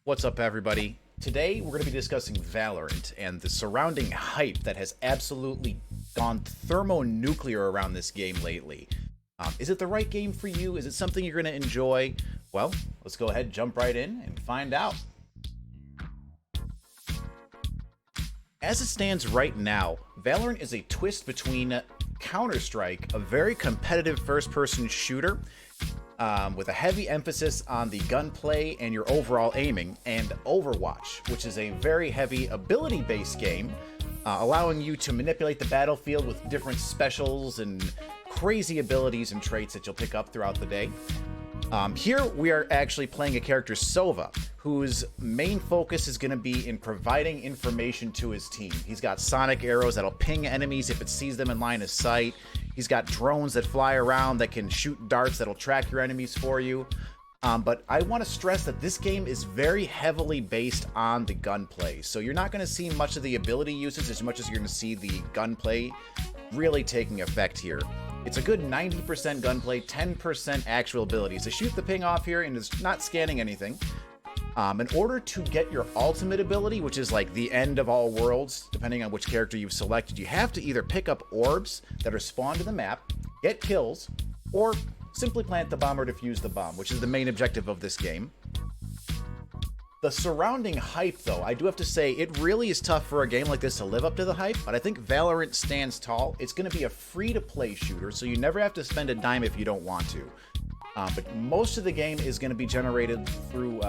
What's up, everybody? Today, we're going to be discussing Valorant and the surrounding hype that has absolutely gone thermonuclear around this game lately. Is it the right game for you? Is it something you're going to enjoy? Well, let's go ahead, jump right in, and find out. As it stands right now, Valorant is a twist between Counter-Strike, a very competitive first-person shooter, with a heavy emphasis on the gunplay and your overall aiming, and Overwatch, which is a very heavy ability-based game, allowing you to manipulate the battlefield with different specials and crazy abilities and traits that you'll pick up throughout the day. Here we are actually playing a character, Sova, whose main focus is going to be in providing information to his team. He's got sonic arrows that'll ping enemies if it sees them in line of sight. He's got drones that fly around that can shoot darts that'll track your enemies for you. But I want to stress that this game is very heavily based on the gunplay. So you're not going to see much of the ability uses as much as you're going to see the gunplay really taking effect here. It's a good 90% gunplay, 10% actual abilities. To shoot the ping off here and is not scanning anything. In order to get your ultimate ability, which is like the end of all worlds, depending on which character you've selected, you have to either pick up orbs that are spawned in the map, get kills, or simply plant the bomb or defuse the bomb, which is the main objective of this game. The surrounding hype, though, I do have to say, it really is tough for a game like this to live up to the hype, but I think Valorant stands tall. It's going to be a free-to-play shooter, so you never have to spend a dime if you don't want to. But most of the game is going to be generated through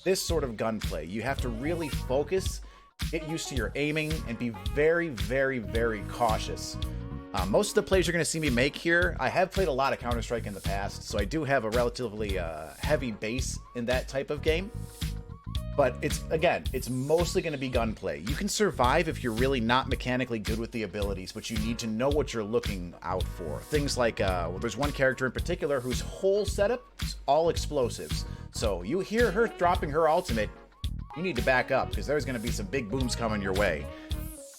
this sort of gunplay. You have to really focus, get used to your aiming, and be very, very, very cautious. Most of the plays you're going to see me make here, I have played a lot of Counter-Strike in the past, so I do have a relatively heavy base in that type of game. But it's mostly going to be gunplay. You can survive if you're really not mechanically good with the abilities, but you need to know what you're looking out for. Things like, well, there's one character in particular whose whole setup is all explosives. So you hear her dropping her ultimate, you need to back up, because there's going to be some big booms coming your way.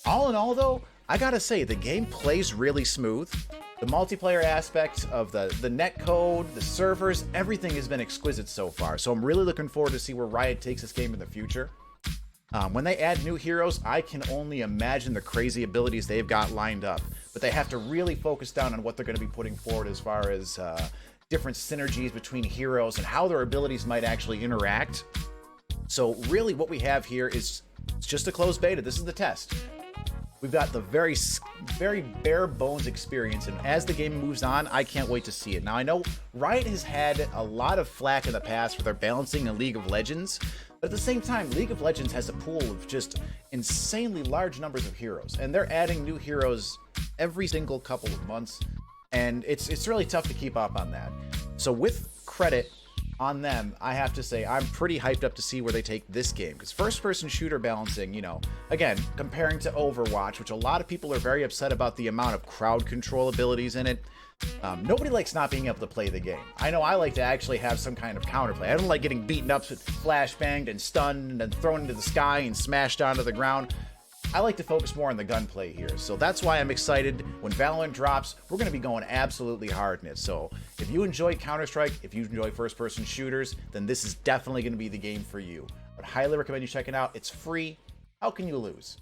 All in all, though, I gotta say, the game plays really smooth. The multiplayer aspect of the net code, the servers, everything has been exquisite so far. So I'm really looking forward to see where Riot takes this game in the future. When they add new heroes, I can only imagine the crazy abilities they've got lined up. But they have to really focus down on what they're going to be putting forward as far as different synergies between heroes and how their abilities might actually interact. So really what we have here is just a closed beta. This is the test. We've got the very bare bones experience, and as the game moves on, I can't wait to see it. Now, I know Riot has had a lot of flack in the past for their balancing in League of Legends, but at the same time, League of Legends has a pool of just insanely large numbers of heroes, and they're adding new heroes every single couple of months, and it's really tough to keep up on that. So with credit on them, I have to say I'm pretty hyped up to see where they take this game, because first-person shooter balancing, you know, again, comparing to Overwatch, which a lot of people are very upset about the amount of crowd control abilities in it. Nobody likes not being able to play the game. I know I like to actually have some kind of counterplay. I don't like getting beaten up, flashbanged and stunned and thrown into the sky and smashed onto the ground. I like to focus more on the gunplay here, so that's why I'm excited. When Valorant drops, we're going to be going absolutely hard in it. So if you enjoy Counter-Strike, if you enjoy first-person shooters, then this is definitely going to be the game for you. I'd highly recommend you check it out. It's free. How can you lose?